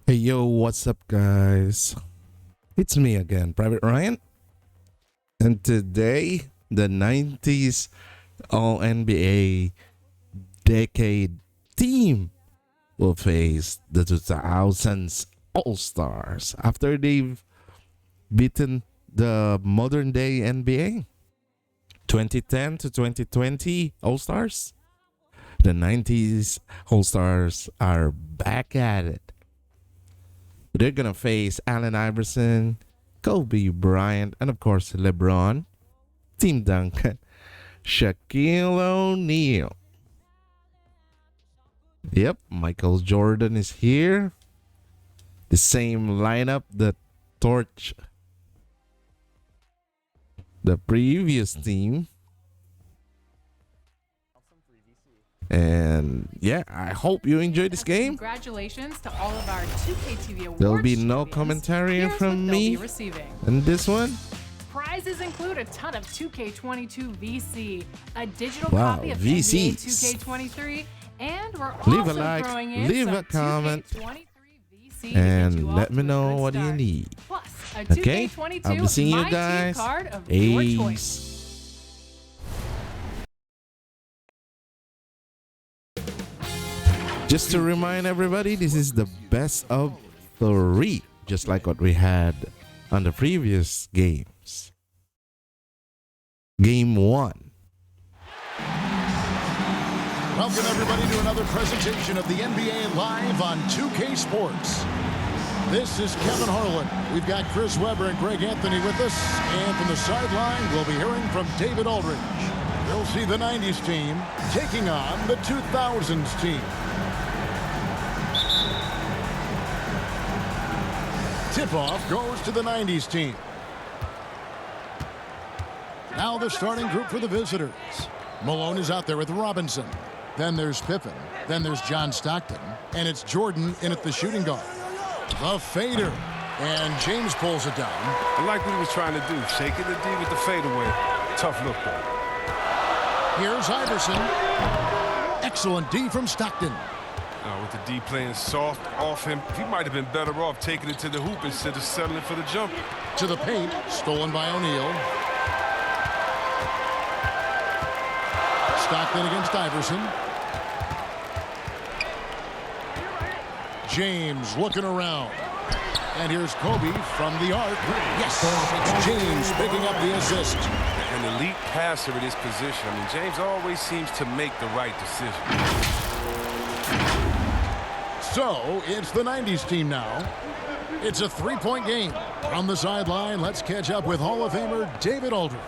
Hey yo, what's up guys? It's me again, Private Ryan. And today, the 90s All NBA decade team will face the 2000s All-Stars after they've beaten the modern day NBA. 2010 to 2020 All-Stars. The 90s All-Stars are back at it. They're going to face Allen Iverson, Kobe Bryant, and of course LeBron, Tim Duncan, Shaquille O'Neal. Yep, Michael Jordan is here. The same lineup that torched the previous team. And yeah, I hope you enjoyed this game. Congratulations to all of our 2K TV awards. There'll be no commentary from me in this one. Prizes include a ton of 2K22 VC, a digital copy of NBA2K 23, and we're also leave a like, throwing in leave some a comment, 2K23 VC and let me know what you need. Plus, a 2K22 Okay, I'll be seeing you guys. card of your choice. Just to remind everybody, this is the best of 3, just like what we had on the previous games. Game 1. Welcome everybody to another presentation of the NBA Live on 2K Sports. This is Kevin Harlan. We've got Chris Webber and Greg Anthony with us. And from the sideline, we'll be hearing from David Aldridge. We'll see the 90s team taking on the 2000s team. Tip-off goes to the 90s team. Now the starting group for the visitors. Malone is out there with Robinson. Then there's Pippen. Then there's John Stockton. And it's Jordan in at the shooting guard. The fader. And James pulls it down. I like what he was trying to do. Shaking the D with the fadeaway. Tough look, though. Here's Iverson. Excellent D from Stockton. With the D playing soft off him, he might have been better off taking it to the hoop instead of settling for the jumper. To the paint, stolen by O'Neal. Stockton against Iverson. James looking around. And here's Kobe from the arc. Yes, it's James picking up the assist. An elite passer in this position. I mean, James always seems to make the right decision. So, it's the 90s team now. It's a 3-point game. From the sideline, let's catch up with Hall of Famer David Aldridge.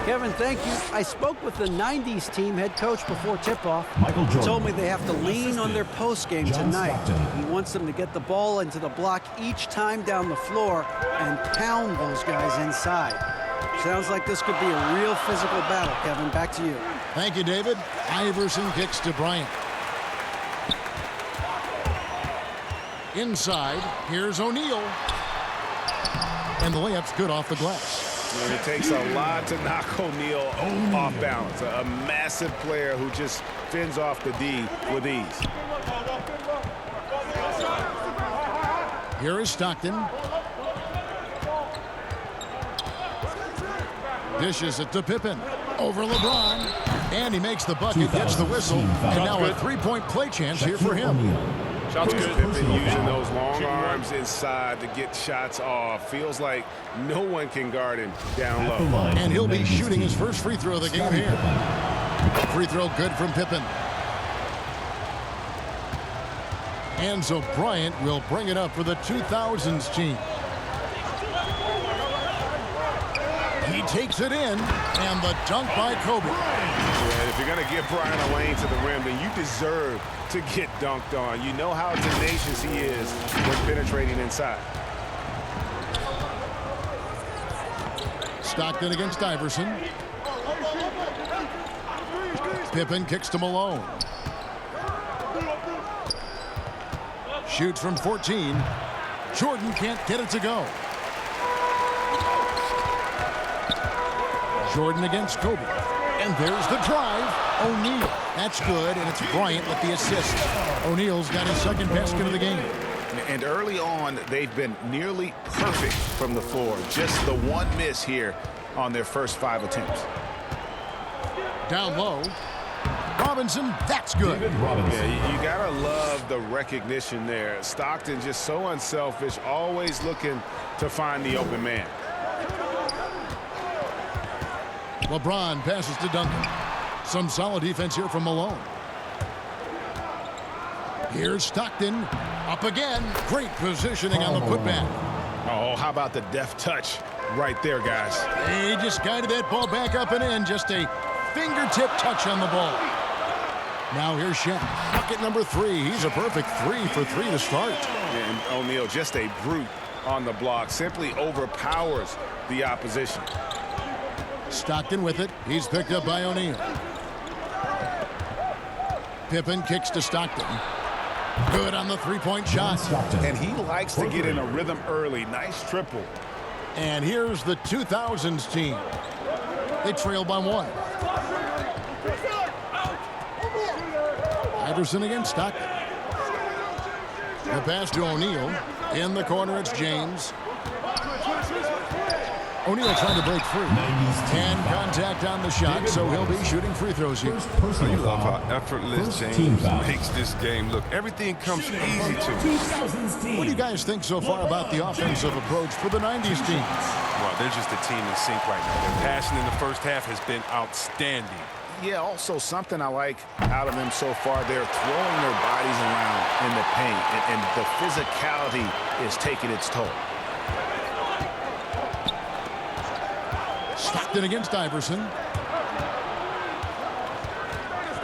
Kevin, thank you. I spoke with the 90s team head coach before tip-off. He told me they have to lean on their post game tonight. He wants them to get the ball into the block each time down the floor and pound those guys inside. Sounds like this could be a real physical battle, Kevin. Back to you. Thank you, David. Iverson kicks to Bryant. Inside, here's O'Neal. And the layup's good off the glass. And it takes a lot to knock O'Neal off balance. A massive player who just fends off the D with ease. Here is Stockton. Dishes it to Pippen. Over LeBron. And he makes the bucket, gets the whistle. And now a 3-point play chance here for him. Shots good. Pippen using those long arms inside to get shots off. Feels like no one can guard him down low. And he'll be shooting his first free throw of the game here. Free throw good from Pippen. And so Bryant will bring it up for the 2000s team. He takes it in, and the dunk by Kobe. Yeah, if you're going to give Bryant a lane to the rim, then you deserve to get dunked on. You know how tenacious he is when penetrating inside. Stockton against Iverson. Pippen kicks to Malone. Shoots from 14. Jordan can't get it to go. Jordan against Kobe. And there's the drive. O'Neal. That's good, and it's Bryant with the assist. O'Neal's got his second basket of the game. And early on, they've been nearly perfect from the floor. Just the one miss here on their first 5 attempts. Down low. Robinson, that's good. Yeah, you gotta love the recognition there. Stockton just so unselfish, always looking to find the open man. LeBron passes to Duncan. Some solid defense here from Malone. Here's Stockton. Up again. Great positioning on the putback. Oh, how about the deft touch right there, guys? He just guided that ball back up and in. Just a fingertip touch on the ball. Now here's Shaq. Bucket number 3. He's a perfect 3 for 3 to start. And O'Neal, just a brute on the block. Simply overpowers the opposition. Stockton with it. He's picked up by O'Neal. Pippen kicks to Stockton. Good on the three-point shot. And he likes to get in a rhythm early. Nice triple. And here's the 2000's team. They trail by 1. Iverson against Stockton. The pass to O'Neal. In the corner, it's James. O'Neal trying to break free. And contact on the shot, so he'll be shooting free throws here. You love how effortless James makes this game look. Everything comes easy to him. What do you guys think so far about the offensive approach for the 90's team? Well, they're just a team in sync right now. Their passing in the first half has been outstanding. Yeah, also something I like out of them so far, they're throwing their bodies around in the paint, and the physicality is taking its toll. Stockton against Iverson.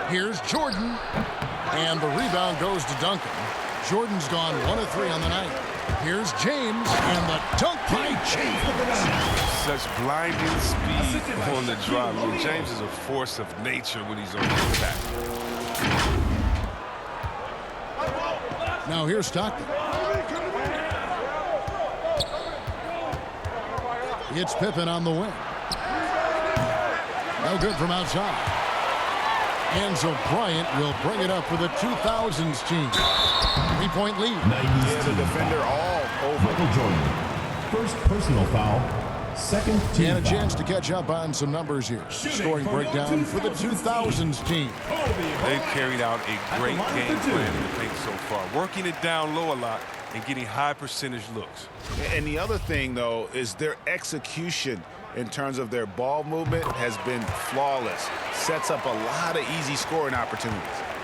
Here's Jordan. And the rebound goes to Duncan. Jordan's gone 1 of 3 on the night. Here's James, and the dunk by James. Such blinding speed on the drive. I mean, James is a force of nature when he's on the attack. Now here's Stockton. It's Pippen on the wing. No good from outside. And so Bryant will bring it up for the 2000's team. 3-point lead. Yeah, the defender all over. Michael Jordan. First personal foul. Second team And a foul. chance to catch up on some numbers here. Scoring breakdown for the 2000's team. They've carried out a great game plan in the paint so far, working it down low a lot and getting high percentage looks. And the other thing, though, is their execution in terms of their ball movement has been flawless. Sets up a lot of easy scoring opportunities.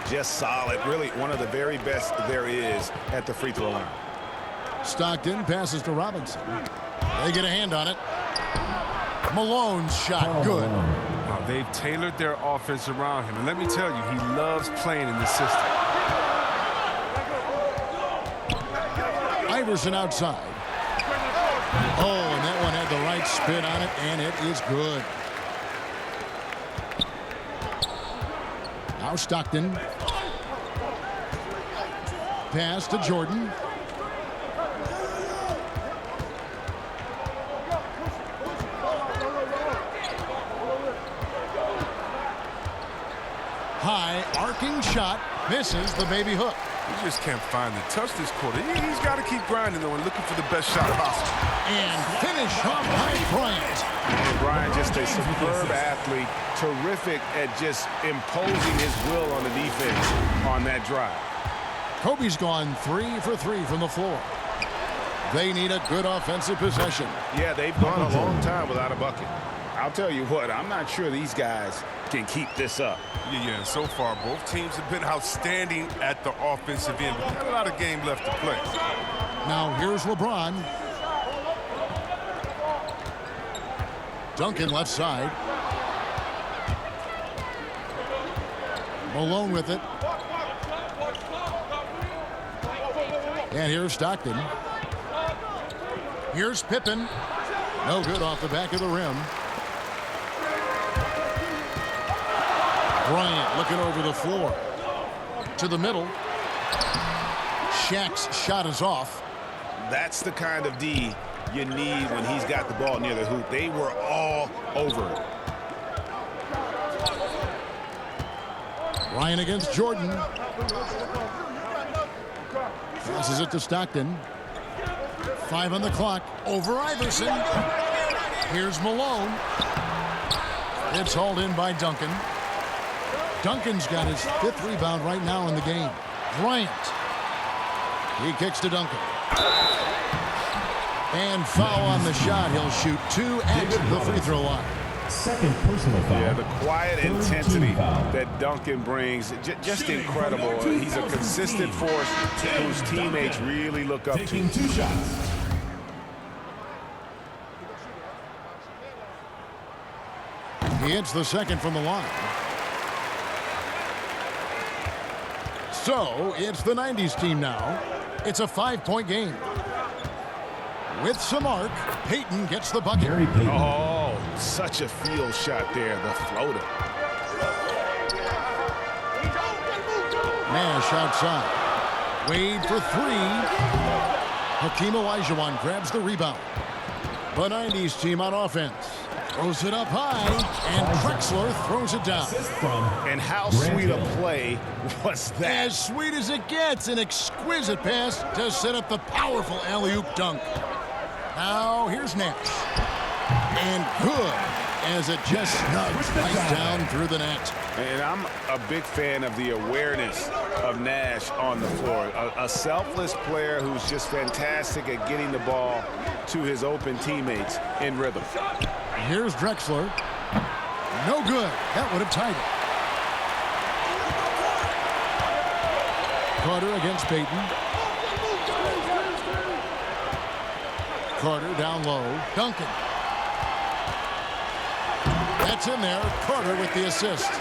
Just solid. Really one of the very best there is at the free throw line. Stockton passes to Robinson. They get a hand on it. Malone's shot, good. Now, they've tailored their offense around him. And let me tell you, he loves playing in this system. Iverson outside. Oh, and that one had the right spin on it, and it is good. Now Stockton. Pass to Jordan. High arcing shot, misses the baby hook. He just can't find the touch this quarter. He's got to keep grinding, though, and looking for the best shot possible. And finish off by Bryant. And Bryant, just a superb athlete, terrific at just imposing his will on the defense on that drive. Kobe's gone 3 for 3 from the floor. They need a good offensive possession. Yeah, they've gone a long time without a bucket. I'll tell you what, I'm not sure these guys can keep this up. Yeah, so far, both teams have been outstanding at the offensive end, but got a lot of game left to play. Now here's LeBron. Duncan left side. Malone with it. And here's Stockton. Here's Pippen. No good off the back of the rim. Bryant looking over the floor. To the middle. Shaq's shot is off. That's the kind of D you need when he's got the ball near the hoop. They were all over it. Bryant against Jordan. Passes it to Stockton. 5 on the clock. Over Iverson. Here's Malone. It's hauled in by Duncan. Duncan's got his 5th rebound right now in the game. Bryant. He kicks to Duncan. And foul on the shot. He'll shoot 2 at the free throw line. Second personal foul. Yeah, the quiet intensity that Duncan brings, just incredible. He's a consistent force whose teammates really look up to. Taking 2 shots. He hits the second from the line. So it's the 90s team now. It's a 5-point game. With some arc, Payton gets the bucket. Oh, such a field shot there, the floater. Nash outside. Wade for 3. Hakeem Olajuwon grabs the rebound. The 90s team on offense. Throws it up high, and Drexler throws it down. And how sweet a play was that? As sweet as it gets, an exquisite pass to set up the powerful alley-oop dunk. Now here's Nash. And good, as it just snugs right down through the net. And I'm a big fan of the awareness of Nash on the floor. A selfless player who's just fantastic at getting the ball to his open teammates in rhythm. Here's Drexler. No good. That would have tied it. Carter against Payton. Carter down low. Duncan. That's in there. Carter with the assist.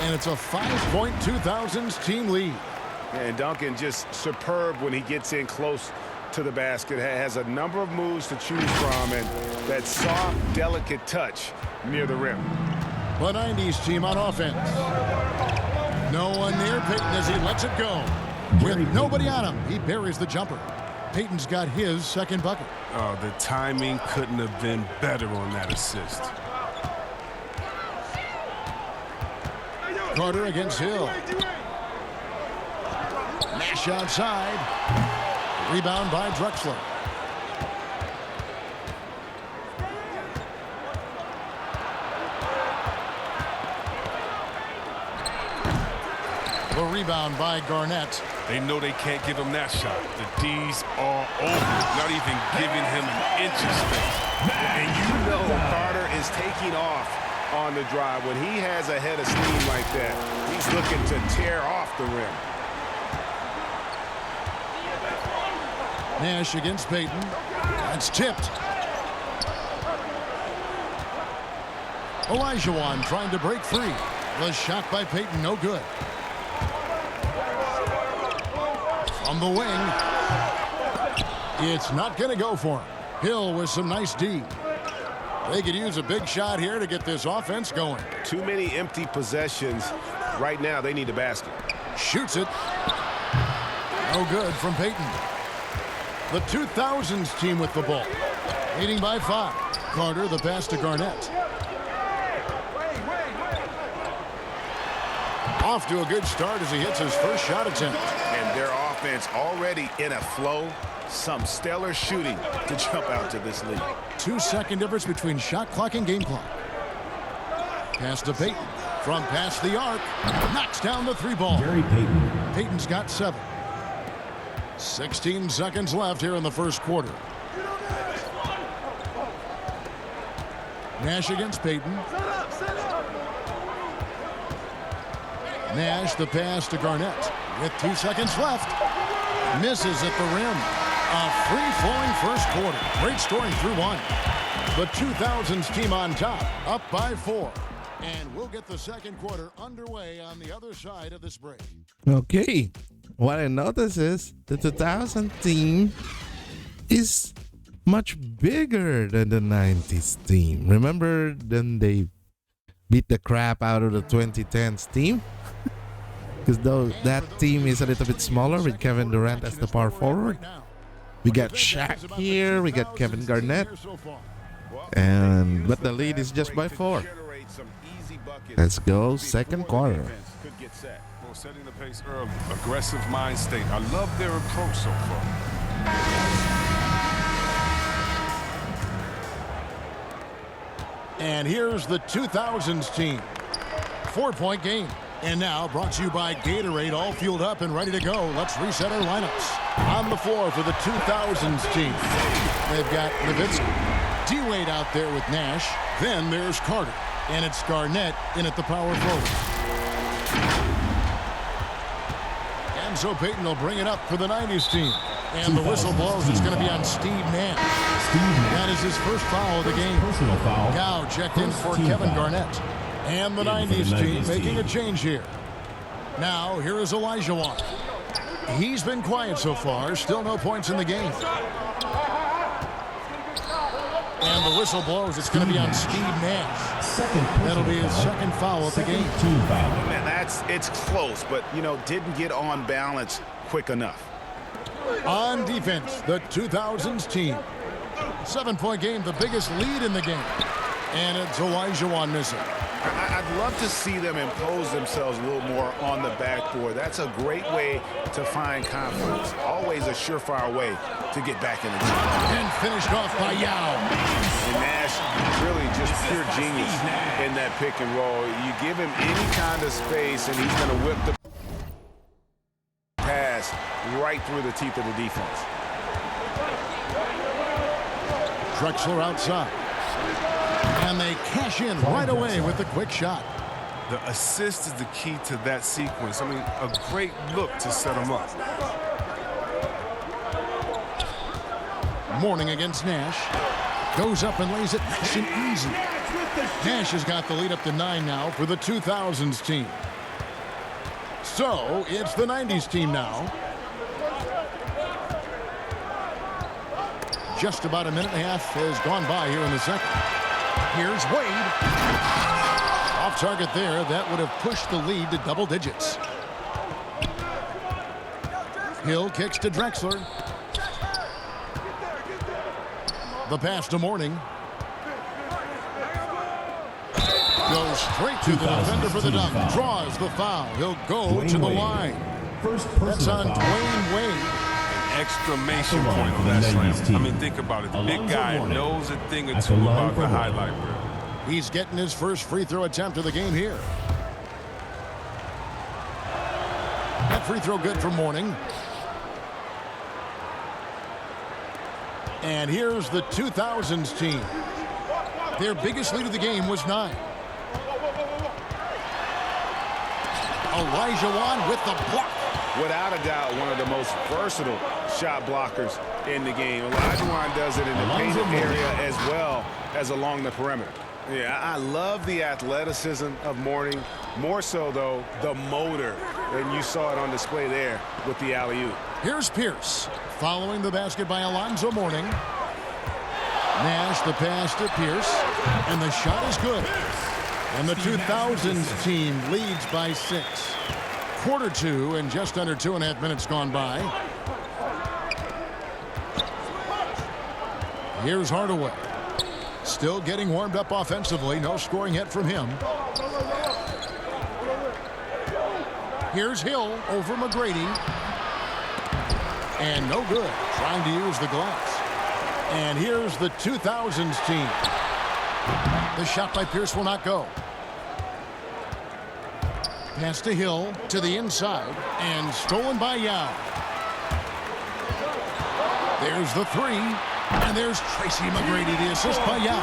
And it's a 5-point 2000's team lead. And Duncan just superb when he gets in close to the basket. Has a number of moves to choose from, and that soft, delicate touch near the rim. The 90s team on offense. No one near Payton as he lets it go. With nobody on him, he buries the jumper. Payton's got his second bucket. Oh, the timing couldn't have been better on that assist. Carter against Hill. Nash outside. Rebound by Drexler. The rebound by Garnett. They know they can't give him that shot. The D's are over, not even giving him an inch of space. And you know Carter is taking off on the drive. When he has a head of steam like that, he's looking to tear off the rim. Nash against Payton. That's tipped. Olajuwon trying to break free. The shot by Payton, no good. From the wing. It's not going to go for him. Hill with some nice D. They could use a big shot here to get this offense going. Too many empty possessions. Right now, they need a basket. Shoots it. No good from Payton. The 2000's team with the ball. Leading by 5. Carter, the pass to Garnett. Off to a good start as he hits his first shot attempt. And their offense already in a flow. Some stellar shooting to jump out to this lead. 2-second difference between shot clock and game clock. Pass to Payton. From past the arc. Knocks down the 3-ball. Payton's got 7. 16 seconds left here in the first quarter. Nash against Payton. Nash, the pass to Garnett. With 2 seconds left. Misses at the rim. A free-flowing first quarter. Great scoring through 1. The 2000's team on top, up by 4. And we'll get the second quarter underway on the other side of this break. Okay. What I notice is the 2000 team is much bigger than the 90s team. Remember then they beat the crap out of the 2010s team? Because though that team is a little bit smaller with Kevin Durant as the power forward. We got Shaq here, we got Kevin Garnett, but the lead is just by 4. Let's go second quarter. Setting the pace early. Aggressive mind state. I love their approach so far. And here's the 2000's team. 4-point game. And now brought to you by Gatorade, all fueled up and ready to go. Let's reset our lineups. On the floor for the 2000's team. They've got Nowitzki, D-Wade out there with Nash. Then there's Carter. And it's Garnett in at the power forward. So Payton will bring it up for the 90's team. And the whistle blows. It's going to be on Steve Nash. That is his first foul of the game. Personal foul. Gow checked in for Kevin Garnett. And the 90's team making a change here. Now, here is Olajuwon. He's been quiet so far. Still no points in the game. And the whistle blows. It's going to be on Steve Nash. That'll be his second foul of the game. Man, it's close, but, you know, didn't get on balance quick enough. On defense, the 2000's team. 7-point game, the biggest lead in the game. And it's Olajuwon missing. I'd love to see them impose themselves a little more on the backboard. That's a great way to find confidence. Always a surefire way to get back in the game. And finished off by Yao. And Nash, really just pure genius in that pick and roll. You give him any kind of space, and he's going to whip the pass right through the teeth of the defense. Drexler outside. And they cash in right away with the quick shot. The assist is the key to that sequence. I mean, a great look to set them up. Mourning against Nash. Goes up and lays it nice and easy. Nash has got the lead up to 9 now for the 2000's team. So it's the 90's team now. Just about a minute and a half has gone by here in the second. Here's Wade. Off target there. That would have pushed the lead to double digits. Hill kicks to Drexler. The pass to Mourning. Goes straight to the defender for the dunk. Draws the foul. He'll go to the line. That's on Dwayne Wade. Exclamation point on that slam. I mean, think about it. The big guy knows a thing or two about the highlight reel. He's getting his first free throw attempt of the game here. That free throw good for Mourning. And here's the 2000's team. Their biggest lead of the game was 9. Olajuwon with the block. Without a doubt, one of the most versatile shot blockers in the game. Olajuwon does it in the painted area as well as along the perimeter. Yeah, I love the athleticism of Mourning. More so, though, the motor. And you saw it on display there with the alley-oop. Here's Pierce. Following the basket by Alonzo Mourning. Nash the pass to Pierce. And the shot is good. And the 2000's team leads by 6. Quarter 2 and just under 2.5 minutes gone by. Here's Hardaway. Still getting warmed up offensively. No scoring yet from him. Here's Hill over McGrady. And no good. Trying to use the glass. And here's the 2000's team. The shot by Pierce will not go. Pass to Hill to the inside and stolen by Yao. There's the 3. And there's Tracy McGrady, the assist by Yao.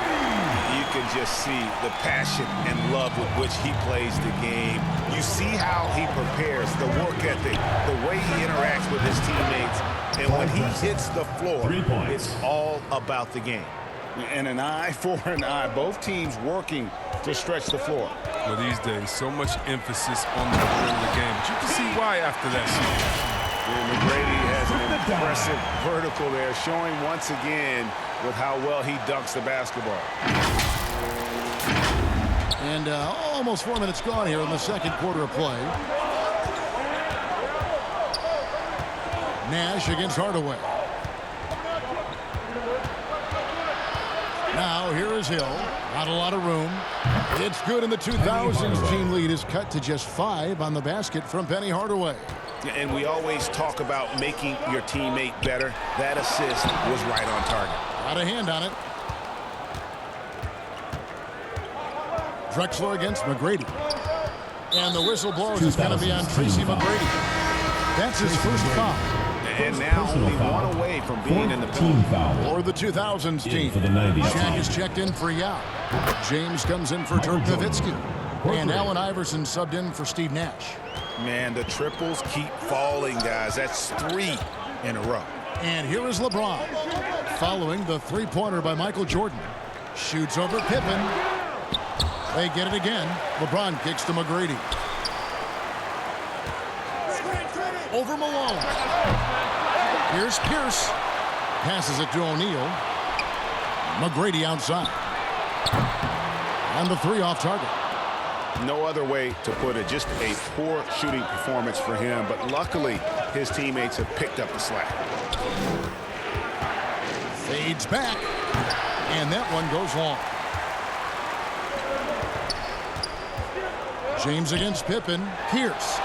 You can just see the passion and love with which he plays the game. You see how he prepares, the work ethic, the way he interacts with his teammates. And when he hits the floor, it's all about the game. And an eye for an eye. Both teams working to stretch the floor. Well, these days, so much emphasis on the whole of the game. But you can see why after that season. McGrady has an impressive vertical there, showing once again with how well he dunks the basketball. And almost 4 minutes gone here in the second quarter of play. Nash against Hardaway. Now here is Hill. Not a lot of room. It's good, and the 2000s team lead is cut to just 5 on the basket from Penny Hardaway. And we always talk about making your teammate better. That assist was right on target. Got a hand on it. Drexler against McGrady. And the whistle blows. It's going to be on Tracy McGrady. That's his first foul. And now only one away from being in the team foul. Or the 2000s team. For the 90s. Shaq is checked in for Yao. James comes in for Dirk Nowitzki. And Allen Iverson subbed in for Steve Nash. Man, the triples keep falling, guys. That's 3 in a row. And here is LeBron. Following the three-pointer by Michael Jordan. Shoots over Pippen. They get it again. LeBron kicks to McGrady. Over Malone. Here's Pierce. Passes it to O'Neal. McGrady outside. And the 3 off target. No other way to put it. Just a poor shooting performance for him. But luckily, his teammates have picked up the slack. Fades back. And that one goes long. James against Pippen. Pierce.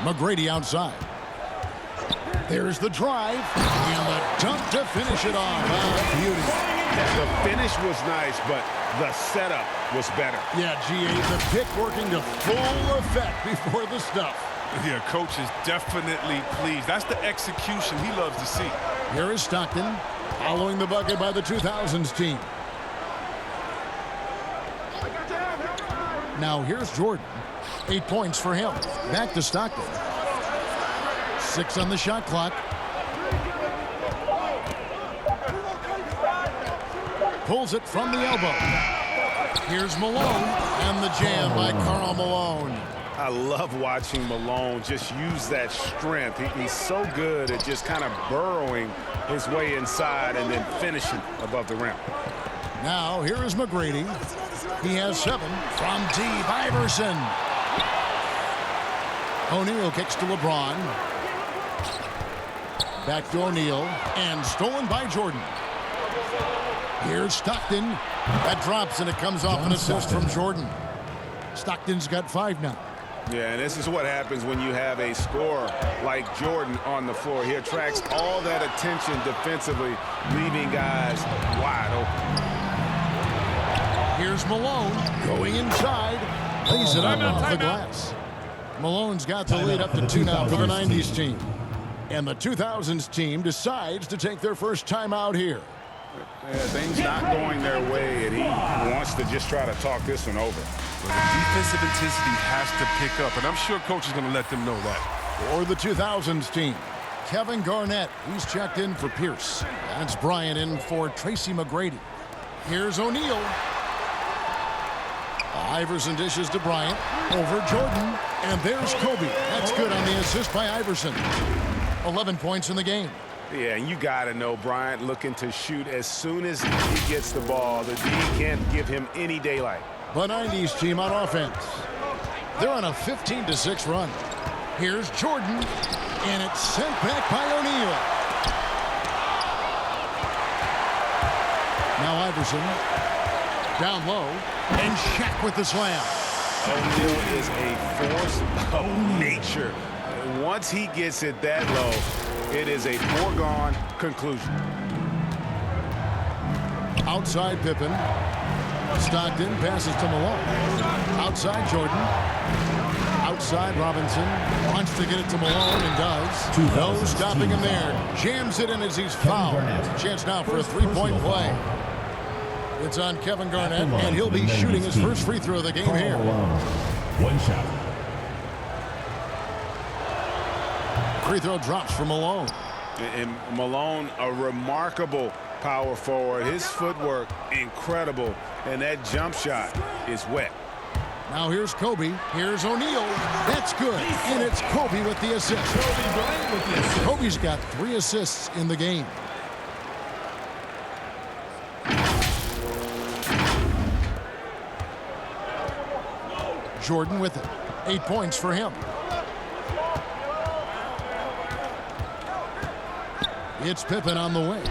McGrady outside. There's the drive. And the dunk to finish it off. Beauty. The finish was nice, but the setup was better. Yeah, GA, the pick working to full effect before the stuff. Yeah, coach is definitely pleased. That's the execution he loves to see. Here is Stockton, following the bucket by the 2000s team. Now here's Jordan. 8 points for him. Back to Stockton. 6 on the shot clock. Pulls it from the elbow. Here's Malone, and the jam by Karl Malone. I love watching Malone just use that strength. He's so good at just kind of burrowing his way inside and then finishing above the rim. Now here is McGrady. He has 7 from deep. Iverson. O'Neal kicks to LeBron. Back to O'Neal, and stolen by Jordan. Here's Stockton. That drops, and it comes off an assist from Jordan. Stockton's got 5 now. Yeah, and this is what happens when you have a scorer like Jordan on the floor. He attracts all that attention defensively, leaving guys wide open. Here's Malone going inside. Lays it up off the glass. Malone's got the lead up to 2 now for the 90s team. And the 2000s team decides to take their first timeout here. Yeah, things not going their way, and he wants to just try to talk this one over. Well, the defensive intensity has to pick up, and I'm sure coach is going to let them know that. For the 2000s team, Kevin Garnett. He's checked in for Pierce. That's Bryant in for Tracy McGrady. Here's O'Neal. Iverson dishes to Bryant. Over Jordan. And there's Kobe. That's good on the assist by Iverson. 11 points in the game. Yeah, and you got to know Bryant looking to shoot as soon as he gets the ball. The D can't give him any daylight. The 90s team on offense. They're on a 15-6 run. Here's Jordan, and it's sent back by O'Neal. Now Iverson, down low, and Shaq with the slam. O'Neal is a force of nature. Once he gets it that low, it is a foregone conclusion. Outside Pippen. Stockton passes to Malone. Outside Jordan. Outside Robinson. Wants to get it to Malone and does. No stopping him there. Jams it in as he's fouled. Chance now for a three-point play. It's on Kevin Garnett, and he'll be shooting his first free throw of the game here. One shot. Free throw drops for Malone. And Malone, a remarkable power forward. His footwork, incredible. And that jump shot is wet. Now here's Kobe. Here's O'Neal. That's good. And it's Kobe with the assist. Kobe's got 3 assists in the game. Jordan with it. 8 points for him. It's Pippen on the wing.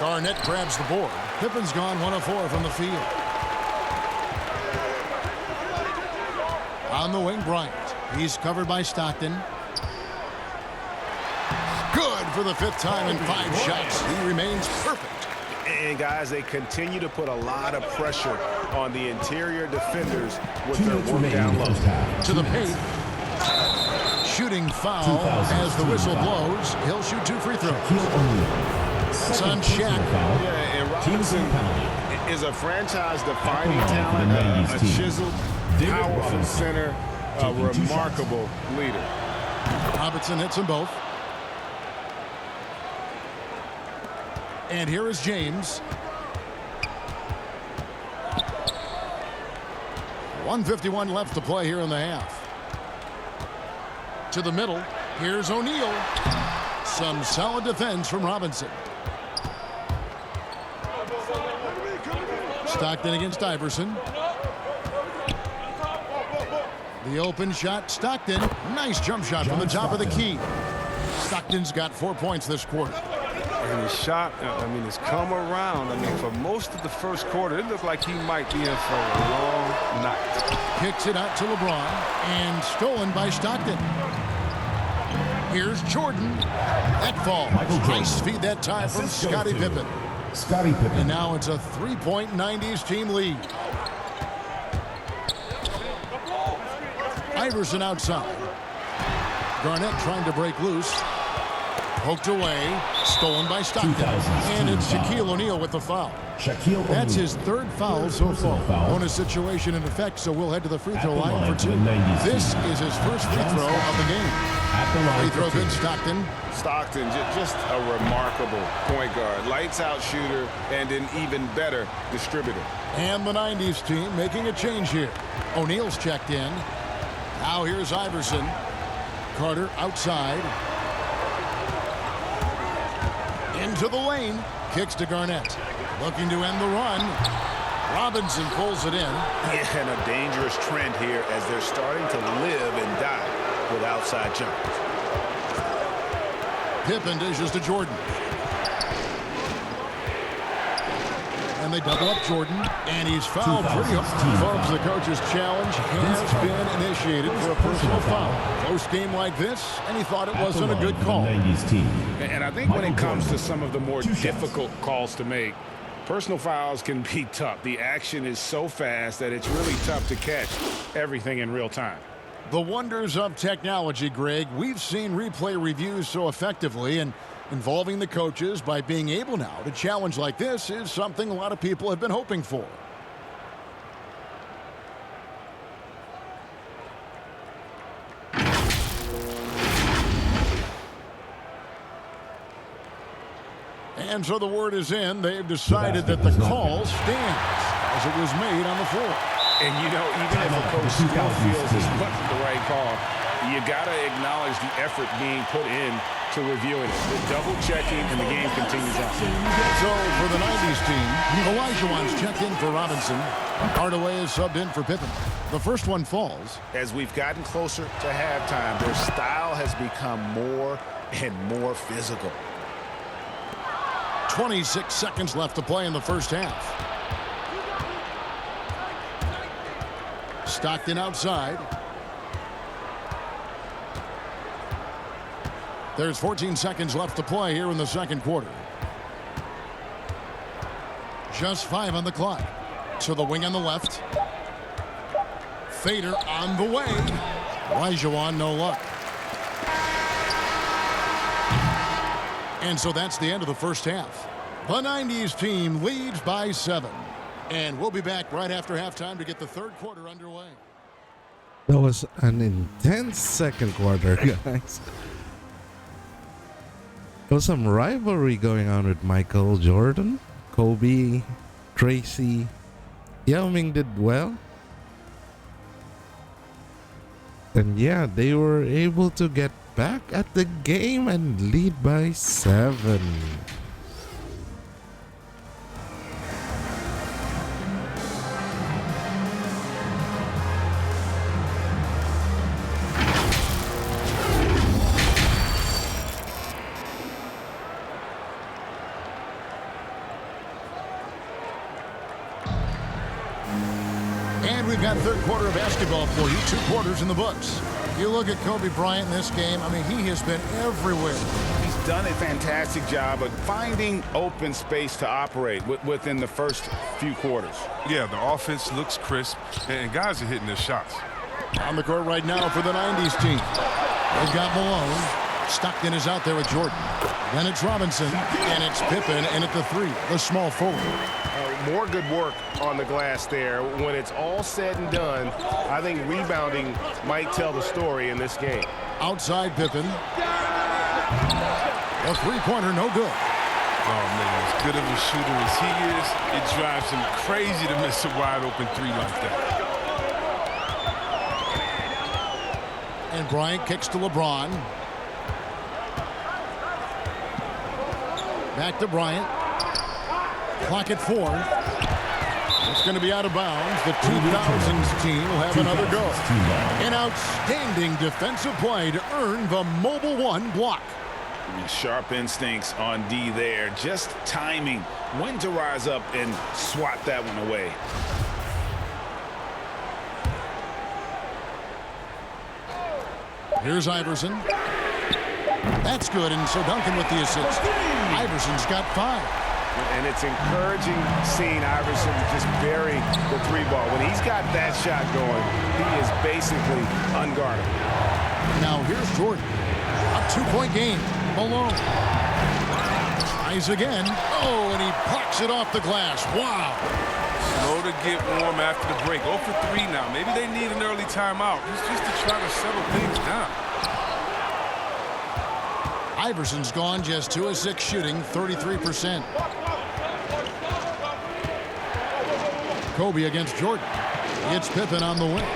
Garnett grabs the board. Pippen's gone 1 of 4 from the field. On the wing, Bryant. He's covered by Stockton. Good for the 5th time in 5 shots. He remains perfect. And, guys, they continue to put a lot of pressure on the interior defenders with their work down low. To the paint. Shooting foul as the whistle blows. He'll shoot 2 free throws. It's on Shaq. Yeah, and Robinson is a franchise-defining talent, a chiseled, powerful center, a remarkable leader. Robinson hits them both. And here is James. 1:51 left to play here in the half. To the middle. Here's O'Neal. Some solid defense from Robinson. Stockton against Iverson. The open shot, Stockton. Nice jump shot from the top of the key. Stockton's got 4 points this quarter. And his shot, it's come around. For most of the first quarter, it looked like he might be in for a long night. Kicks it out to LeBron, and stolen by Stockton. Here's Jordan. That fall. Nice feed that time from Scottie Pippen. And now it's a 3-point 90s team lead. Iverson outside. Garnett trying to break loose. Poked away. Stolen by Stockton. And it's Shaquille O'Neal with the foul. That's his 3rd foul so far. Bonus situation in effect, so we'll head to the free throw line for 2. This is his first free throw of the game. Free throw good, Stockton. Stockton, just a remarkable point guard. Lights out shooter and an even better distributor. And the 90s team making a change here. O'Neal's checked in. Now here's Iverson. Carter outside. Into the lane. Kicks to Garnett. Looking to end the run. Robinson pulls it in. Yeah, and a dangerous trend here as they're starting to live and die with outside jumpers. Pippen dishes to Jordan. And they double up Jordan. And he's fouled pretty hard. Folks, the coach's challenge has been initiated for a personal foul. Close game like this, and he thought it wasn't a good call. And I think when it comes to some of the more difficult calls to make, personal fouls can be tough. The action is so fast that it's really tough to catch everything in real time. The wonders of technology, Greg. We've seen replay reviews so effectively, and involving the coaches by being able now to challenge like this is something a lot of people have been hoping for. And so the word is in. They've decided that the call stands as it was made on the floor. And, even if a coach still feels this wasn't the right call, you got to acknowledge the effort being put in to reviewing it. The double checking, and the game continues on. So for the 90s team, Olajuwon's checked in for Robinson. Hardaway is subbed in for Pippen. The first one falls. As we've gotten closer to halftime, their style has become more and more physical. 26 seconds left to play in the first half. Stockton outside. There's 14 seconds left to play here in the second quarter. Just 5 on the clock. To the wing on the left. Fader on the way. Olajuwon, no luck. And so that's the end of the first half. The 90s team leads by 7. And we'll be back right after halftime to get the third quarter underway. That was an intense second quarter, guys. There was some rivalry going on with Michael Jordan, Kobe, Tracy. Yao Ming did well. And yeah, they were able to get back at the game and lead by 7. got third quarter of basketball for you. 2 quarters in the books. You look at Kobe Bryant in this game, I mean, he has been everywhere. He's done a fantastic job of finding open space to operate within the first few quarters. Yeah, the offense looks crisp, and guys are hitting their shots. On the court right now for the 90s team. They've got Malone. Stockton is out there with Jordan. Then it's Robinson, and it's Pippen, and at the 3, the small forward. More good work on the glass there. When it's all said and done, I think rebounding might tell the story in this game. Outside Pippen. A three-pointer, no good. Oh, man, as good of a shooter as he is, it drives him crazy to miss a wide-open 3 like that. And Bryant kicks to LeBron. Back to Bryant. Clock at 4. It's going to be out of bounds. The 2000's team will have another go. An outstanding defensive play to earn the mobile 1 block. Sharp instincts on D there. Just timing when to rise up and swat that one away. Here's Iverson. That's good, and so Duncan with the assist. Iverson's got 5. And it's encouraging seeing Iverson just bury the 3 ball. When he's got that shot going, he is basically unguardable. Now here's Jordan. A 2-point game. Malone. Tries again. Oh, and he plucks it off the glass. Wow. Slow to get warm after the break. 0 for 3 now. Maybe they need an early timeout. It's just to try to settle things down. Iverson's gone just 2 of 6 shooting, 33%. Kobe against Jordan. It's Pippen on the wing.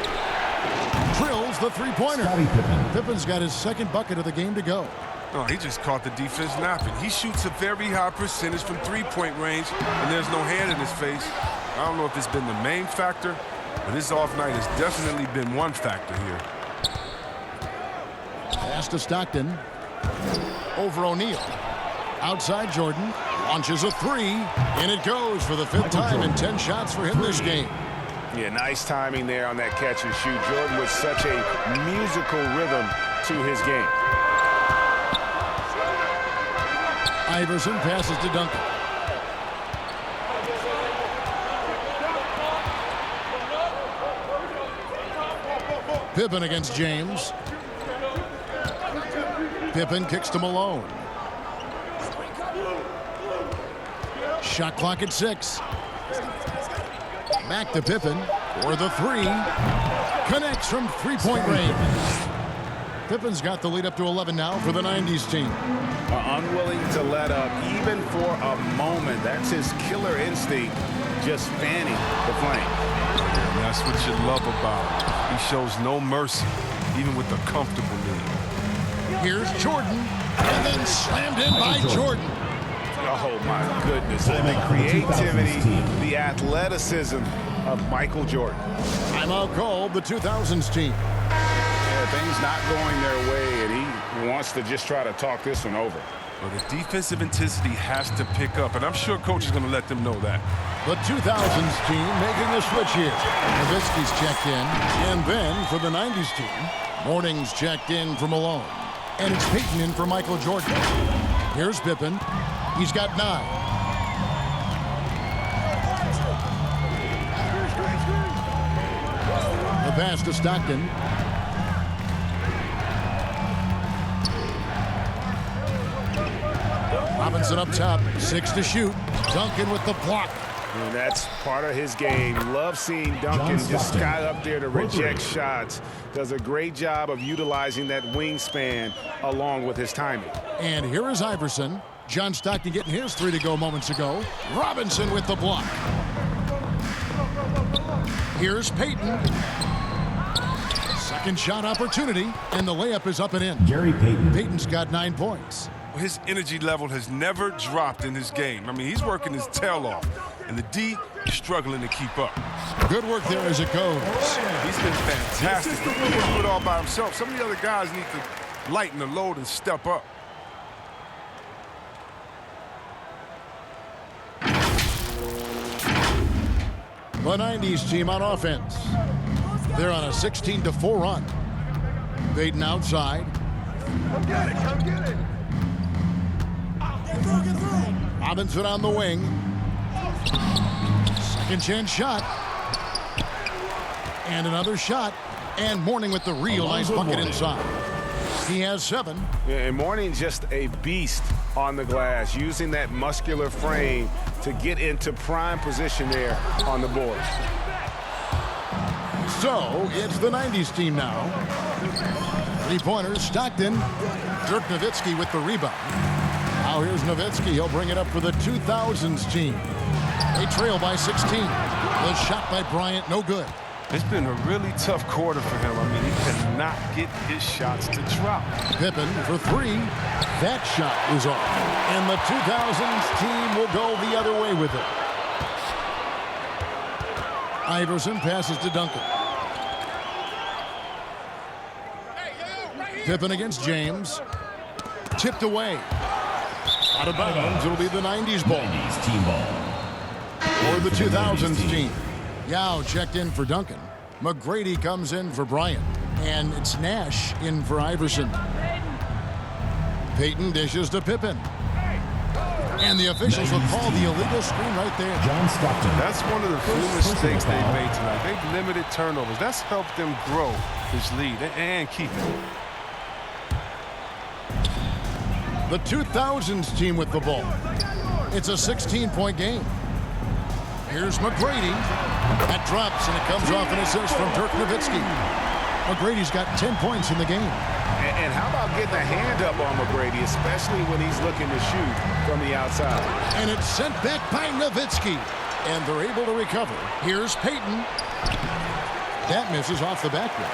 Drills the 3-pointer. Pippen's got his 2nd bucket of the game to go. Oh, he just caught the defense napping. He shoots a very high percentage from 3-point range, and there's no hand in his face. I don't know if it's been the main factor, but his off night has definitely been one factor here. Pass to Stockton. Over O'Neal. Outside Jordan. Launches a 3, and it goes for the 5th time in 10 shots for him this game. Yeah, nice timing there on that catch and shoot. Jordan with such a musical rhythm to his game. Iverson passes to Duncan. Pippen against James. Pippen kicks to Malone. Shot clock at 6. Back to Pippen for the 3. Connects from 3-point range. Pippen's got the lead up to 11 now for the 90s team. Unwilling to let up even for a moment. That's his killer instinct, just fanning the flame. And that's what you love about him. He shows no mercy, even with a comfortable lead. Here's Jordan, and then slammed in by Jordan. Oh, my goodness. The creativity, the athleticism of Michael Jordan. Timeout called the 2000s team. Yeah, things not going their way, and he wants to just try to talk this one over. Well, the defensive intensity has to pick up, and I'm sure coach is going to let them know that. The 2000s team making the switch here. Nowitzki's checked in, and then for the 90s team, Morning's checked in for Malone. And it's Peyton in for Michael Jordan. Here's Pippen. He's got 9. The pass to Stockton. Robinson up top. 6 to shoot. Duncan with the block. And that's part of his game. Love seeing Duncan just sky up there to reject shots. Does a great job of utilizing that wingspan along with his timing. And here is Iverson. John Stockton getting his 3 to go moments ago. Robinson with the block. Here's Peyton. Second shot opportunity, and the layup is up and in. Gary Payton. Peyton's got 9 points. His energy level has never dropped in his game. I mean, he's working his tail off, and the D is struggling to keep up. Good work there as it goes. He's been fantastic. He can't do it all by himself. Some of the other guys need to lighten the load and step up. The 90s team on offense. They're on a 16-4 run. Payton outside. Come get it, come get it. Robinson on the wing. Second chance shot. And another shot. And Mourning with the real nice bucket inside. He has 7. Yeah, and Mourning just a beast on the glass, using that muscular frame to get into prime position there on the board. So it's the 90s team now. 3-pointers, Stockton. Dirk Nowitzki with the rebound. Now here's Nowitzki. He'll bring it up for the 2000's team. They trail by 16. The shot by Bryant, no good. It's been a really tough quarter for him. I mean, he cannot get his shots to drop. Pippen for 3. That shot is off. And the 2000's team will go the other way with it. Iverson passes to Duncan. Pippen against James. Tipped away. Out of bounds. It'll be the 90s ball. 90s team ball. Or the 2000's team. Yao checked in for Duncan. McGrady comes in for Bryant. And it's Nash in for Iverson. Payton dishes to Pippen. And the officials will call the illegal screen right there. John Stockton. That's one of the few mistakes they've made tonight. They've limited turnovers. That's helped them grow this lead and keep it. The 2000's team with the ball. It's a 16-point game. Here's McGrady. That drops, and it comes off an assist from Dirk Nowitzki. McGrady's got 10 points in the game. And how about getting a hand up on McGrady, especially when he's looking to shoot from the outside. And it's sent back by Nowitzki. And they're able to recover. Here's Payton. That misses off the backboard.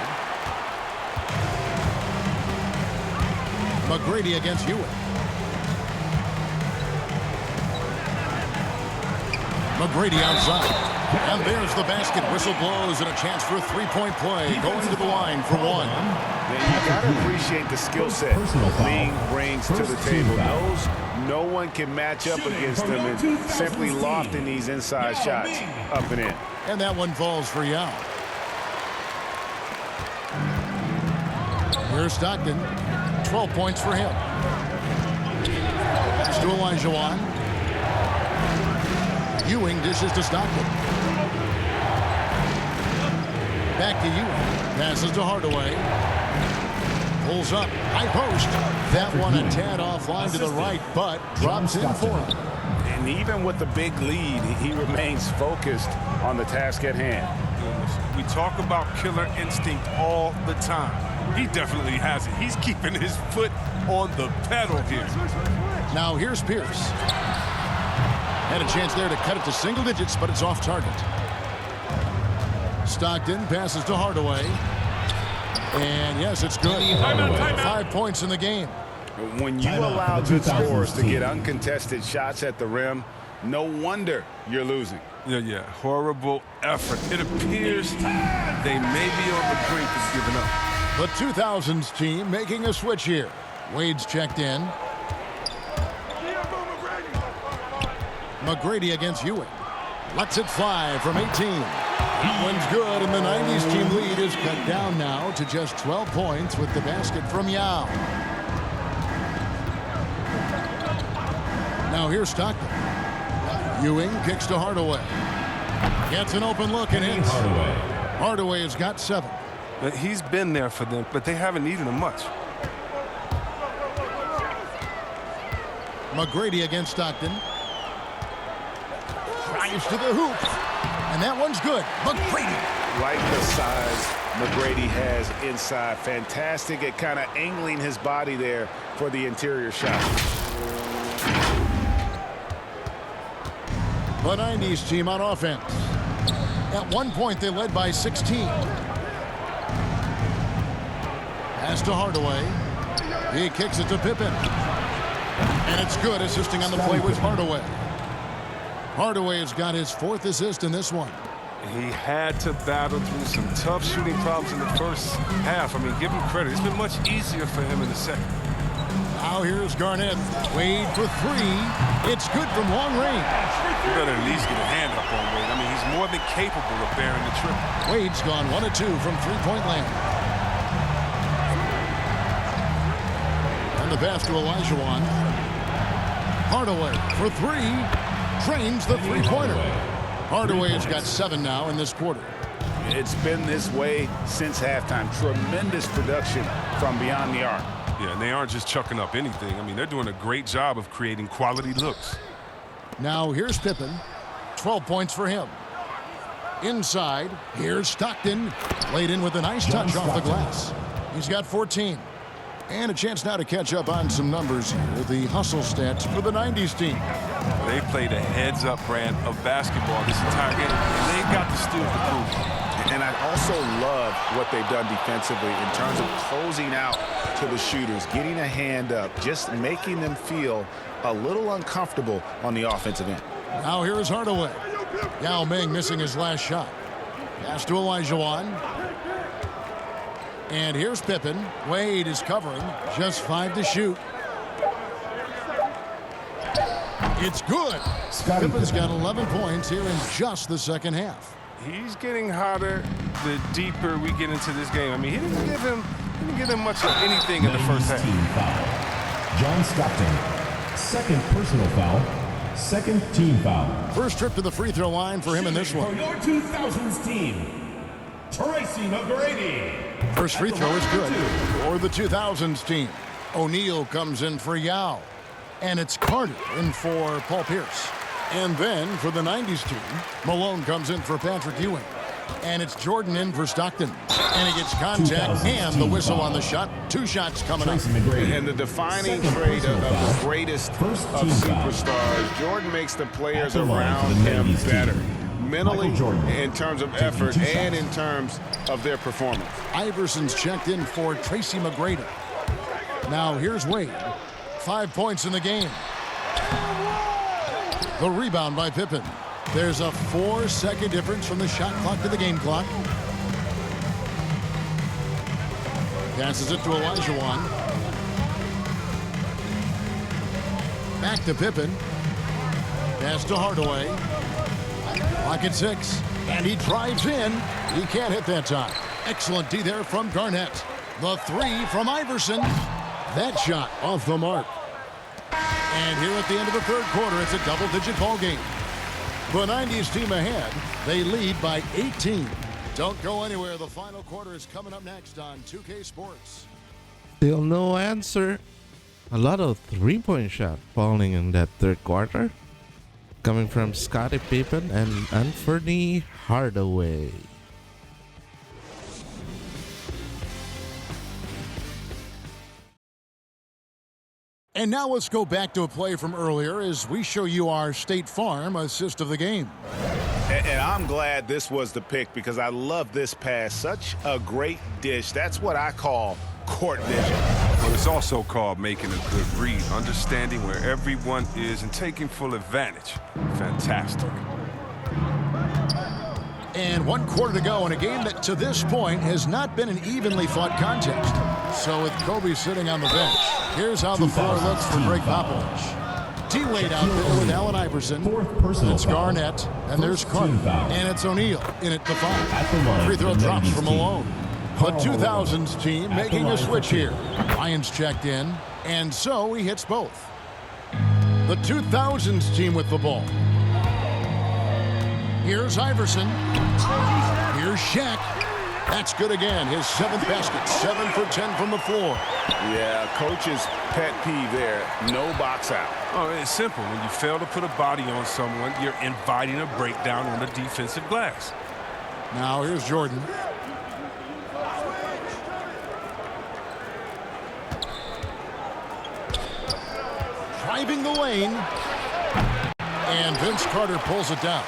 McGrady against Ewing. McGrady outside. And there's the basket. Whistle blows and a chance for a 3-point play. Going to the line for 1. Yeah, you got to appreciate the skill set Ling brings to the table. No one can match up against them and simply lofting these inside shots up and in. And that one falls for Yao. Here's Stockton. 12 points for him. Pass to Olajuwon. Ewing dishes to Stockton. Back to Ewing. Passes to Hardaway. Pulls up. High post. That one a tad offline to the right, but drops in for him. And even with the big lead, he remains focused on the task at hand. We talk about killer instinct all the time. He definitely has it. He's keeping his foot on the pedal here. Now here's Pierce. Had a chance there to cut it to single digits, but it's off target. Stockton passes to Hardaway. And yes, it's good. 5 points in the game. When you allow good scorers to get uncontested shots at the rim, no wonder you're losing. Yeah. Horrible effort. It appears they may be on the brink of giving up. The 2000's team making a switch here. Wade's checked in. McGrady against Ewing. Lets it fly from 18. That one's good, and the 90s team lead is cut down now to just 12 points with the basket from Yao. Now here's Stockton. Ewing kicks to Hardaway. Gets an open look and hits. Hardaway has got 7. But he's been there for them, but they haven't needed him much. McGrady against Stockton. Drives to the hoop. And that one's good. McGrady. Like the size McGrady has inside. Fantastic at kind of angling his body there for the interior shot. The 90s team on offense. At one point, they led by 16. Pass to Hardaway. He kicks it to Pippen. And it's good. Assisting on the play with Hardaway. Hardaway has got his 4th assist in this one. He had to battle through some tough shooting problems in the first half. I mean, give him credit. It's been much easier for him in the second. Now here's Garnett. Wade for three. It's good from long range. You better at least get a hand up on Wade. I mean, he's more than capable of bearing the triple. Wade's gone 1 of 2 from three-point land. And the pass to Olajuwon. Hardaway for three. Drains the three-pointer. Hardaway's got 7 now in this quarter. It's been this way since halftime. Tremendous production from beyond the arc. Yeah, and they aren't just chucking up anything. I mean, they're doing a great job of creating quality looks. Now here's Pippen. 12 points for him. Inside, here's Stockton. Laid in with a nice touch off the glass. He's got 14. And a chance now to catch up on some numbers here. The hustle stats for the 90s team. They played a heads-up brand of basketball this entire game, and they've got the steals to prove it. And I also love what they've done defensively in terms of closing out to the shooters, getting a hand up, just making them feel a little uncomfortable on the offensive end. Now here is Hardaway. Yao Ming missing his last shot. Pass to Olajuwon. And here's Pippen. Wade is covering. Just 5 to shoot. It's good. Pippen's got 11 points here in just the second half. He's getting hotter the deeper we get into this game. I mean, he didn't give him much of anything in the first half. Team foul. John Stockton, second personal foul, second team foul. First trip to the free throw line for him in this one. For your 2000's team, Tracy McGrady. First free throw is good for the 2000's team. O'Neal comes in for Yao. And it's Carter in for Paul Pierce. And then for the 90s team, Malone comes in for Patrick Ewing. And it's Jordan in for Stockton. And he gets contact and the whistle on the shot. 2 shots coming up. And the defining trait of the greatest of superstars, Jordan makes the players around him better. Mentally, in terms of effort, and in terms of their performance. Iverson's checked in for Tracy McGrady. Now here's Wade. 5 points in the game. The rebound by Pippen. There's a 4-second difference from the shot clock to the game clock. Passes it to Olajuwon. Back to Pippen. Pass to Hardaway. Clock at 6. And he drives in. He can't hit that time. Excellent D there from Garnett. The 3 from Iverson. That shot off the mark. And here at the end of the third quarter, it's a double-digit ball game. The 90s team ahead. They lead by 18. Don't go anywhere. The final quarter is coming up next on 2K Sports. Still no answer. A lot of three-point shot falling in that third quarter. Coming from Scottie Pippen and Anthony Hardaway. And now let's go back to a play from earlier as we show you our State Farm assist of the game. And I'm glad this was the pick because I love this pass. Such a great dish. That's what I call court vision. But it's also called making a good read, understanding where everyone is and taking full advantage. Fantastic. And 1 quarter to go in a game that to this point has not been an evenly fought contest. So with Kobe sitting on the bench, here's how the floor looks for Greg Popovich. T-Wade out there with Allen Iverson. It's Garnett, and there's Carter. And it's O'Neal in at the 5. Free throw drops from Malone. The 2000's team making a switch here. Lyons checked in, and so he hits both. The 2000's team with the ball. Here's Iverson. Here's Shaq. That's good again. His 7th basket. 7 for 10 from the floor. Yeah, coach's pet peeve there. No box out. Oh, it's simple. When you fail to put a body on someone, you're inviting a breakdown on the defensive glass. Now here's Jordan. Driving the lane. And Vince Carter pulls it down.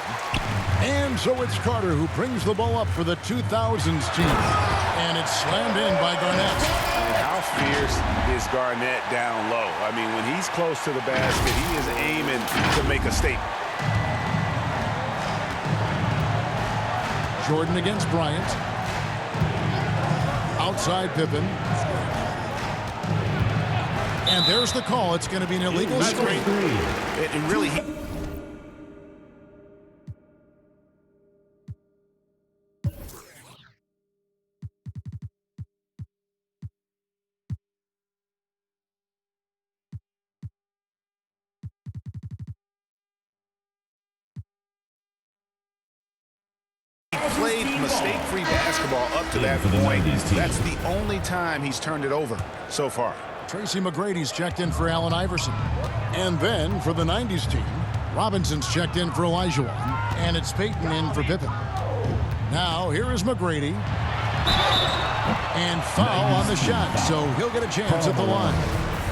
And so it's Carter who brings the ball up for the 2000's team. And it's slammed in by Garnett. And how fierce is Garnett down low? I mean, when he's close to the basket, he is aiming to make a statement. Jordan against Bryant. Outside Pippen. And there's the call. It's going to be an illegal screen. It really... played mistake-free basketball up to that point. That's the only time he's turned it over so far. Tracy McGrady's checked in for Allen Iverson. And then for the 90s team, Robinson's checked in for Olajuwon. And it's Payton in for Pippen. Now, here is McGrady. And foul on the shot, so he'll get a chance at the line.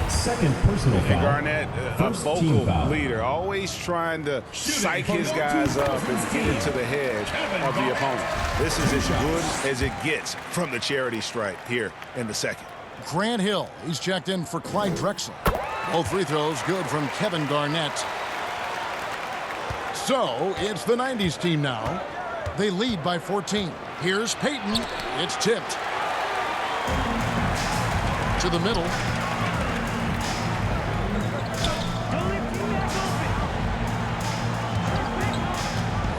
Second personal foul. And Garnett, a vocal leader, always trying to psych his guys up and get into the head of the opponent. This is as good as it gets from the charity stripe here in the second. Grant Hill, he's checked in for Clyde Drexler. Both free throws good from Kevin Garnett. So it's the 90s team now. They lead by 14. Here's Payton. It's tipped to the middle.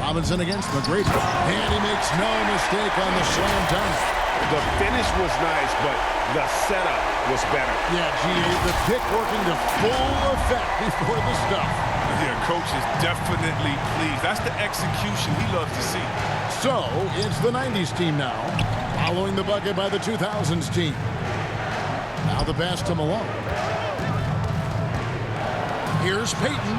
Robinson against McGrady. And he makes no mistake on the slam dunk. The finish was nice, but the setup was better. Yeah, G.A., the pick working to full effect before the stuff. Yeah, coach is definitely pleased. That's the execution he loves to see. So, it's the 90s team now, following the bucket by the 2000s team. Now the pass to Malone. Here's Payton.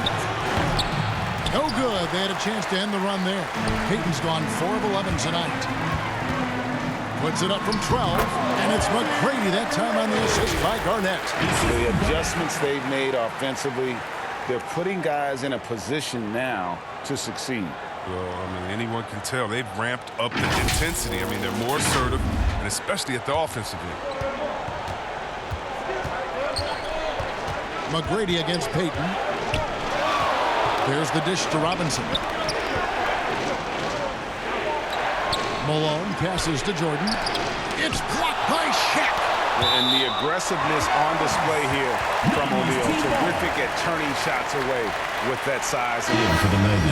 No good. They had a chance to end the run there. Payton's gone 4 of 11 tonight. Puts it up from 12, and it's McGrady that time on the assist by Garnett. The adjustments they've made offensively, they're putting guys in a position now to succeed. Well, I mean, anyone can tell they've ramped up the intensity. I mean, they're more assertive, and especially at the offensive end. McGrady against Payton. There's the dish to Robinson. Malone passes to Jordan. It's blocked by Shaq. And the aggressiveness on display here from O'Neal. Terrific at turning shots away with that size.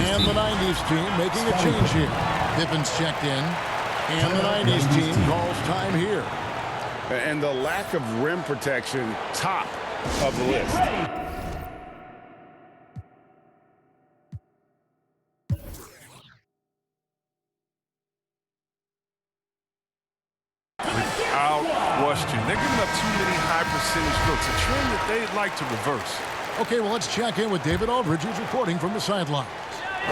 And the 90s team making a change here. Pippen's checked in. And the 90s team calls time here. And the lack of rim protection, top of the list. They're giving up too many high percentage looks, a trend that they'd like to reverse. Okay, well, let's check in with David Aldridge, who's reporting from the sideline.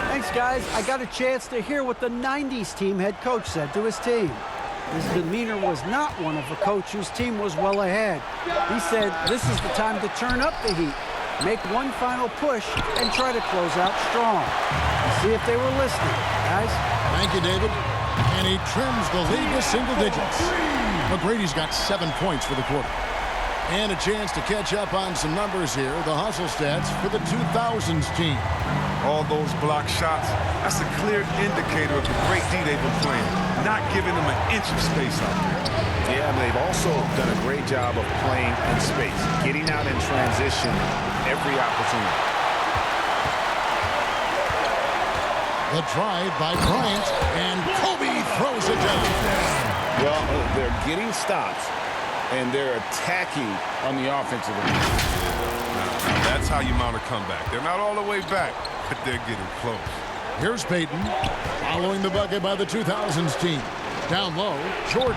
Thanks, guys. I got a chance to hear what the 90s team head coach said to his team. His demeanor was not one of a coach whose team was well ahead. He said this is the time to turn up the heat, make one final push, and try to close out strong. See if they were listening, guys. Thank you, David. And he trims the lead to single digits. McGrady's got 7 points for the quarter. And a chance to catch up on some numbers here. The hustle stats for the 2000s team. All those block shots, that's a clear indicator of the great D they've been playing. Not giving them an inch of space out there. Yeah, and they've also done a great job of playing in space, getting out in transition every opportunity. The drive by Bryant, and Kobe throws it down. Well, they're getting stops, and they're attacking on the offensive end. Now that's how you mount a comeback. They're not all the way back, but they're getting close. Here's Payton, following the bucket by the 2000s team. Down low, Jordan.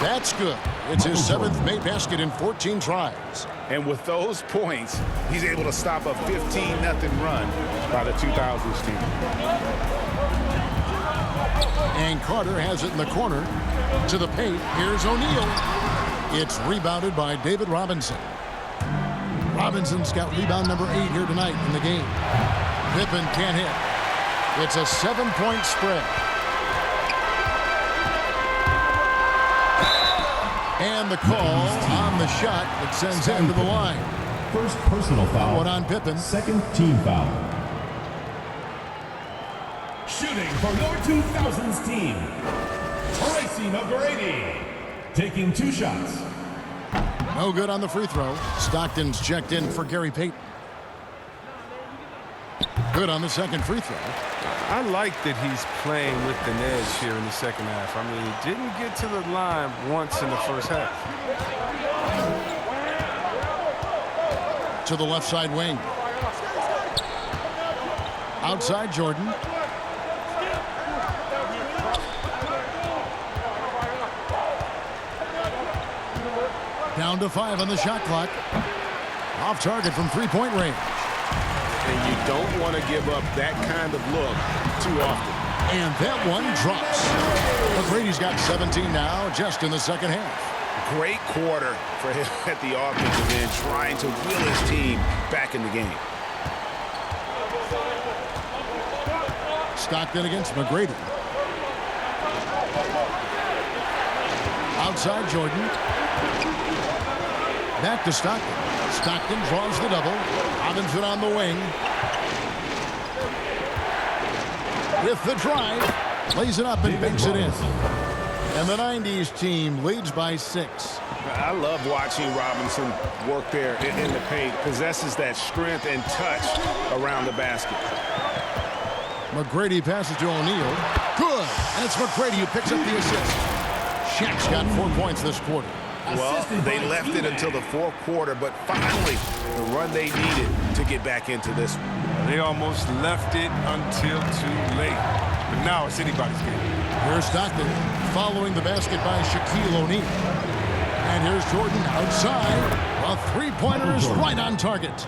That's good. It's his 7th made basket in 14 tries. And with those points, he's able to stop a 15-0 run by the 2000s team. And Carter has it in the corner to the paint. Here's O'Neal. It's rebounded by David Robinson. Robinson's got rebound number 8 here tonight in the game. Pippen can't hit. It's a 7-point spread. And the call on the shot that sends him to the line. First personal foul. One on Pippen. Second team foul. Shooting for your 2000s team, Tracy McGrady, taking 2 shots. No good on the free throw. Stockton's checked in for Gary Payton. Good on the second free throw. I like that he's playing with an edge here in the second half. I mean, he didn't get to the line once in the first half. To the left side wing. Outside Jordan. Down to 5 on the shot clock. Off target from three-point range. And you don't want to give up that kind of look too often. And that one drops. McGrady's got 17 now, just in the second half. Great quarter for him at the offensive end, trying to will his team back in the game. Stockton against McGrady. Outside Jordan. Back to Stockton. Stockton draws the double. Robinson on the wing. With the drive. Lays it up and banks it in. And the 90s team leads by 6. I love watching Robinson work there in the paint. Possesses that strength and touch around the basket. McGrady passes to O'Neal. Good. And it's McGrady who picks up the assist. Shaq's got 4 points this quarter. Well, they left it until the fourth quarter, but finally the run they needed to get back into this one. They almost left it until too late. But now it's anybody's game. Here's Stockton following the basket by Shaquille O'Neal. And here's Jordan outside. A three-pointer is right on target.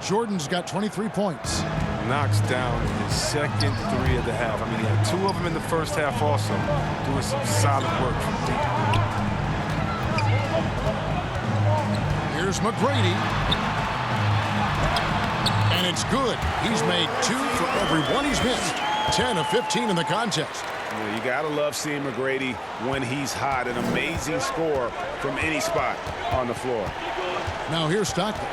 Jordan's got 23 points. Knocks down his second 3 of the half. I mean, he had 2 of them in the first half also, doing some solid work from deep. Here's McGrady. And it's good. He's made 2 for every 1 he's missed. 10 of 15 in the contest. Well, you got to love seeing McGrady when he's hot. An amazing score from any spot on the floor. Now here's Stockton.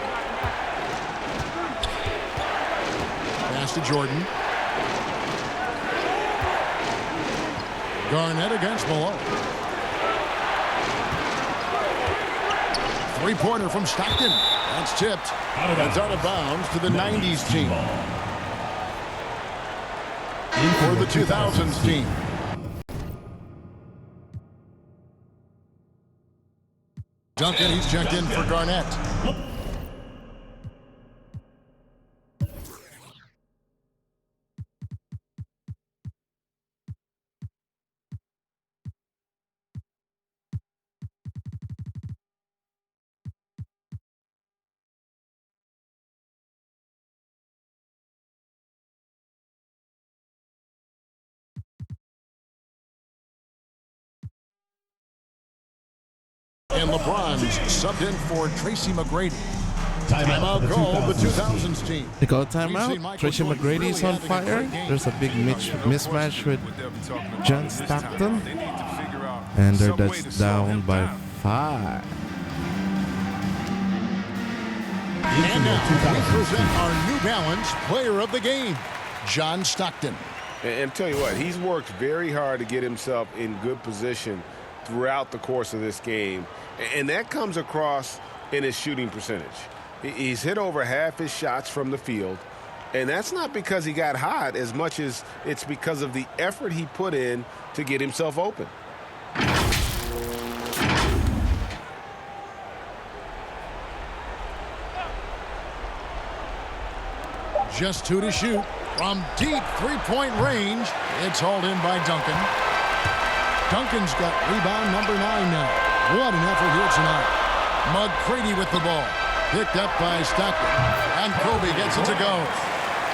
Pass to Jordan. Garnett against Malone. Three-pointer from Stockton. That's tipped. That's out of bounds to the 90s team. For the 2000s team. Duncan, he's checked in for Garnett. And LeBron's subbed in for Tracy McGrady. Timeout call, the 2000s team. They call timeout. Tracy McGrady's on fire. There's a big mismatch with John Stockton. And that's down by 5. And now we present our New Balance player of the game, John Stockton. And tell you what, he's worked very hard to get himself in good position throughout the course of this game. And that comes across in his shooting percentage. He's hit over half his shots from the field. And that's not because he got hot as much as it's because of the effort he put in to get himself open. Just 2 to shoot. From deep three-point range, it's hauled in by Duncan. Duncan's got rebound number 9 now. What an effort here tonight. McGrady with the ball. Picked up by Stockton. And Kobe gets it to go.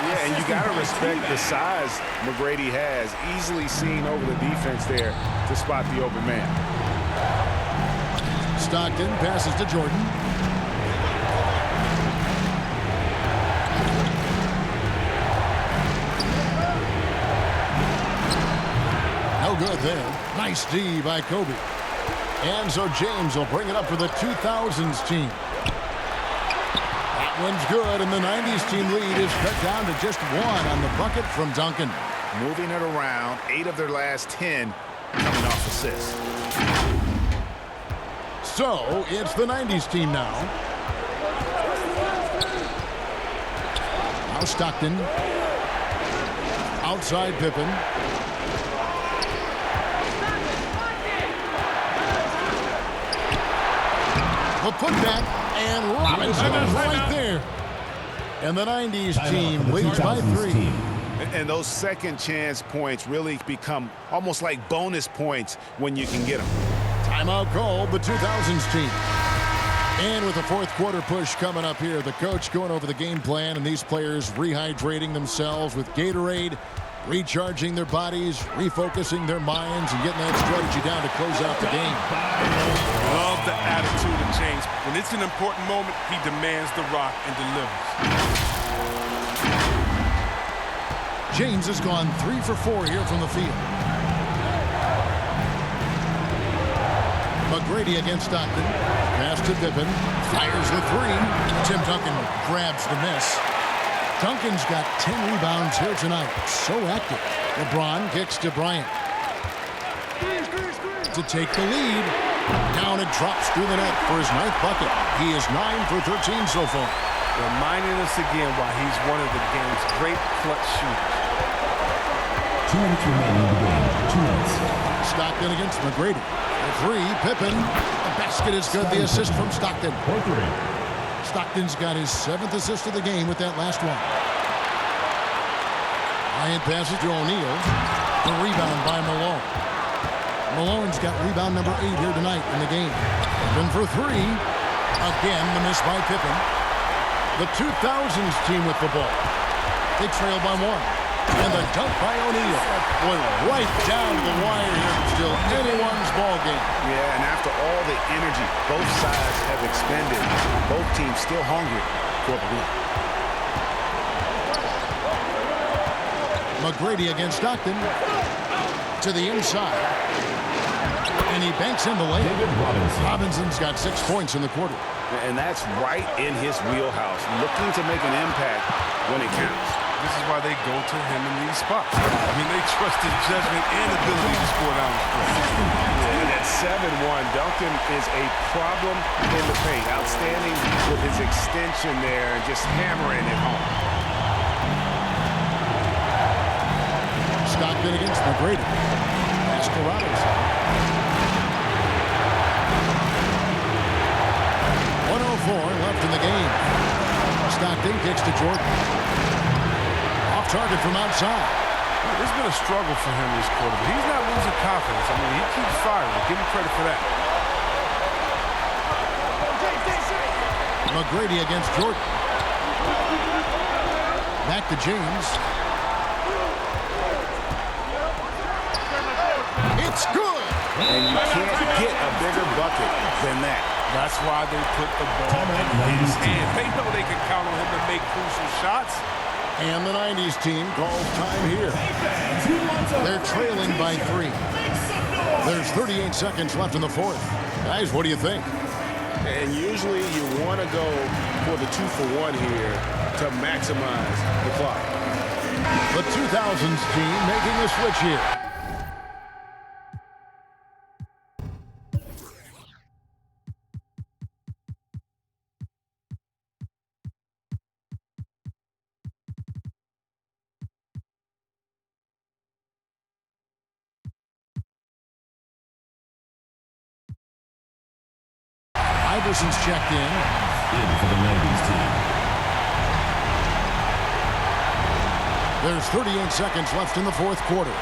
Yeah, and you got to respect the size McGrady has. Easily seen over the defense there to spot the open man. Stockton passes to Jordan. No good there. Nice D by Kobe. And so James will bring it up for the 2000s team. That one's good, and the 90s team lead is cut down to just 1 on the bucket from Duncan. Moving it around, 8 of their last 10 coming off assists. So it's the 90s team now. Now Stockton. Outside Pippen. The putback, and Robinson is right there. And the 90s team leads by 3. And those second chance points really become almost like bonus points when you can get them. Timeout called, the 2000s team. And with the fourth quarter push coming up here, the coach going over the game plan, and these players rehydrating themselves with Gatorade, recharging their bodies, refocusing their minds, and getting that strategy down to close out the game. Love the attitude of James. When it's an important moment, he demands the rock and delivers. James has gone 3 for 4 here from the field. McGrady against Stockton. Pass to Pippen. Fires the 3. Tim Duncan grabs the miss. Duncan's got 10 rebounds here tonight. So active. LeBron kicks to Bryant. To take the lead. Down and drops through the net for his 9th bucket. He is 9 for 13 so far. Reminding us again why he's one of the game's great clutch shooters. 2 minutes remaining in the game. 2 minutes. Stockton against McGrady. The 3, Pippen. The basket is good. The assist from Stockton. 4-3. Stockton's got his 7th assist of the game with that last one. Bryant passes to O'Neal. The rebound by Malone. Malone's got rebound number 8 here tonight in the game. Pippen for 3. Again, the miss by Pippen. The 2000s team with the ball. They trail by 1. And the dunk by O'Neal. Went right down the wire here. Still anyone's ball game. Yeah, and after all the energy both sides have expended, both teams still hungry for the win. McGrady against Stockton. To the inside. And he banks in the lane. Robinson's got 6 points in the quarter. And that's right in his wheelhouse. Looking to make an impact when it counts. This is why they go to him in these spots. I mean, they trust his judgment and ability to score down the stretch. Yeah, and at 7-1, Duncan is a problem in the paint. Outstanding with his extension there and just hammering it home. Stockton against McGrady. Pass to Robinson. 1:04 left in the game. Stockton kicks to Jordan. Target from outside. It's been a struggle for him this quarter, but he's not losing confidence. I mean, he keeps firing. Give him credit for that. McGrady against Jordan. Back to James. It's good. And you can't get a bigger bucket than that. That's why they put the ball in his hands. They know they can count on him to make crucial shots. And the 90s team calls time here. They're trailing by 3. There's 38 seconds left in the fourth. Guys, what do you think? And usually you want to go for the 2-for-1 here to maximize the clock. The 2000s team making a switch here. Iverson's checked in. For the 90s team. There's 38 seconds left in the fourth quarter.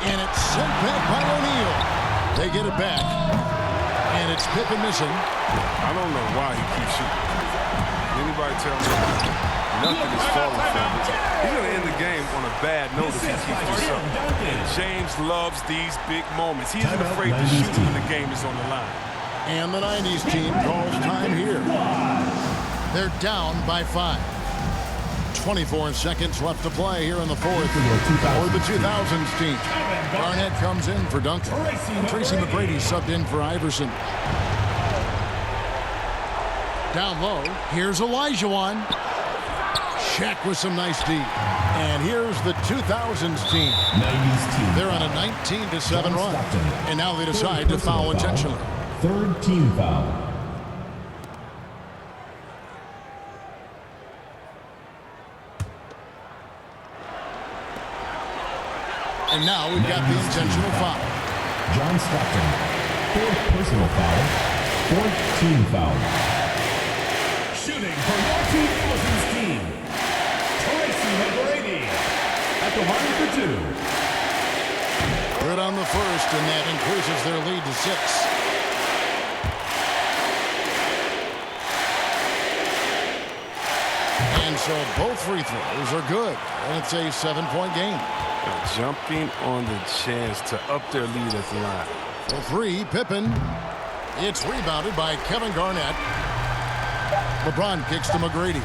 And it's sent back by O'Neal. They get it back. And it's Pippen missing. I don't know why he keeps shooting. Anybody tell me nothing is falling for him. He's going to end the game on a bad note if he keeps doing something. And James loves these big moments. He isn't afraid to shoot when the game is on the line. And the 90s team calls time here. They're down by 5. 24 seconds left to play here in the fourth for the 2000s team. Barnett comes in for Duncan. Tracy McGrady subbed in for Iverson. Down low, here's Elijah one. Shaq with some nice D. And here's the 2000's team. 90's team. They're on a 19-7 run. Stockton. And now they decide to foul intentionally. Third team foul. And now we've got the intentional foul. John Stockton. Fourth personal foul. Fourth team foul. Shooting for your 2000's team. Tracy McGrady at the line for two. Good on the first, and that increases their lead to 6. And so both free throws are good. And it's a 7-point game. Jumping on the chance to up their lead at the line. For 3, Pippen. It's rebounded by Kevin Garnett. LeBron kicks to McGrady.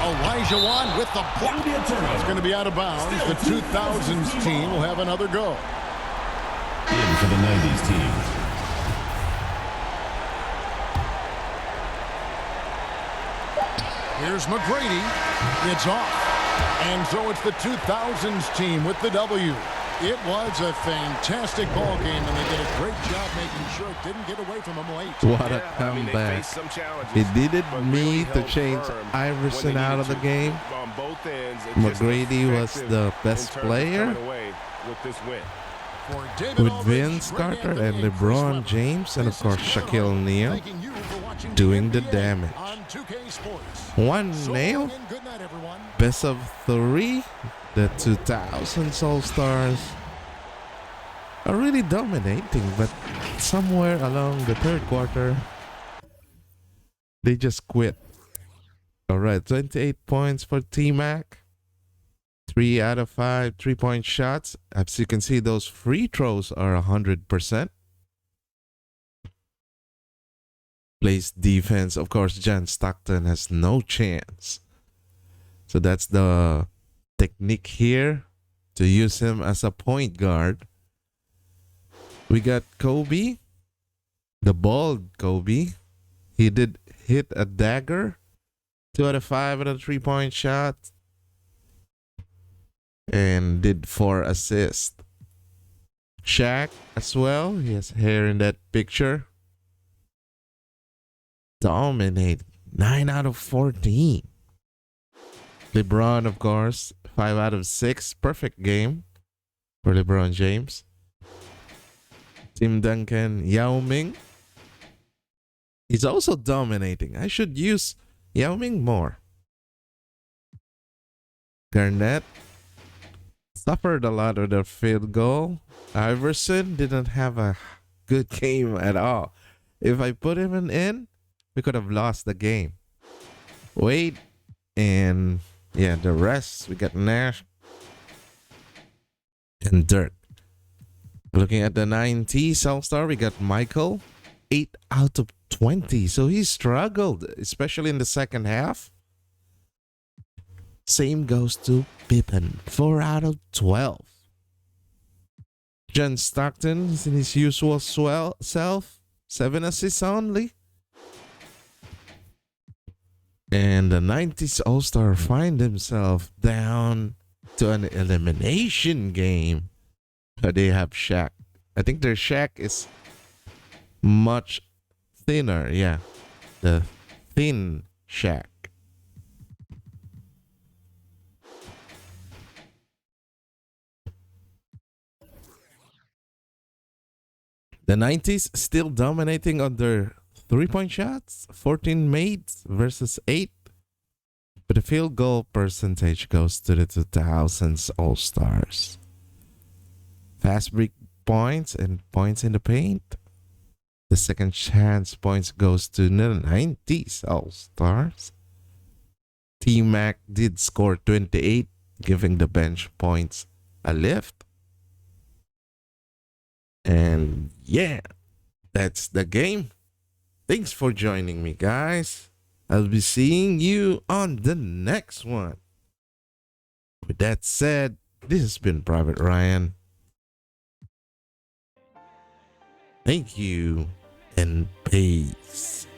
Elijah Wan with the block. It's going to be out of bounds. The 2000's team will have another go. In for the 90's team. Here's McGrady. It's off. And so it's the 2000's team with the W. It was a fantastic ball game, and they did a great job making sure it didn't get away from them late. What a comeback. It needed me to change Iverson out of the game. McGrady was the best player with Vince Carter and LeBron James, and of course Shaquille O'Neal doing the damage. 1 nail. Best of 3. The 2000's All-Stars are really dominating, but somewhere along the third quarter, they just quit. All right, 28 points for T-Mac. 3 out of 5 3-point shots. As you can see, those free throws are 100%. Plays defense. Of course, John Stockton has no chance. So that's the technique here, to use him as a point guard. We got Kobe, the bald Kobe. He did hit a dagger. 2 out of 5 on a 3-point shot. And did 4 assists. Shaq as well. He has hair in that picture. Dominate. 9 out of 14. LeBron, of course, 5 out of 6. Perfect game for LeBron James. Tim Duncan, Yao Ming. He's also dominating. I should use Yao Ming more. Garnett suffered a lot of the field goal. Iverson didn't have a good game at all. If I put him in, we could have lost the game. Wade and yeah, the rest, we got Nash and Dirk. Looking at the 90's All-Star, we got Michael, 8 out of 20. So he struggled, especially in the second half. Same goes to Pippen, 4 out of 12. John Stockton is in his usual self, 7 assists only. And the 90's All-Star find himself down to an elimination game. They have Shaq. I think their Shaq is much thinner. Yeah, the thin Shaq. The 90's still dominating on their 3-point shots. 14 made versus 8. But the field goal percentage goes to the 2000's All-Stars. Fast break points and points in the paint. The second chance points goes to the 90's All-Stars. T-Mac did score 28, giving the bench points a lift. And yeah, that's the game. Thanks for joining me, guys. I'll be seeing you on the next one. With that said, this has been Private Ryan. Thank you and peace.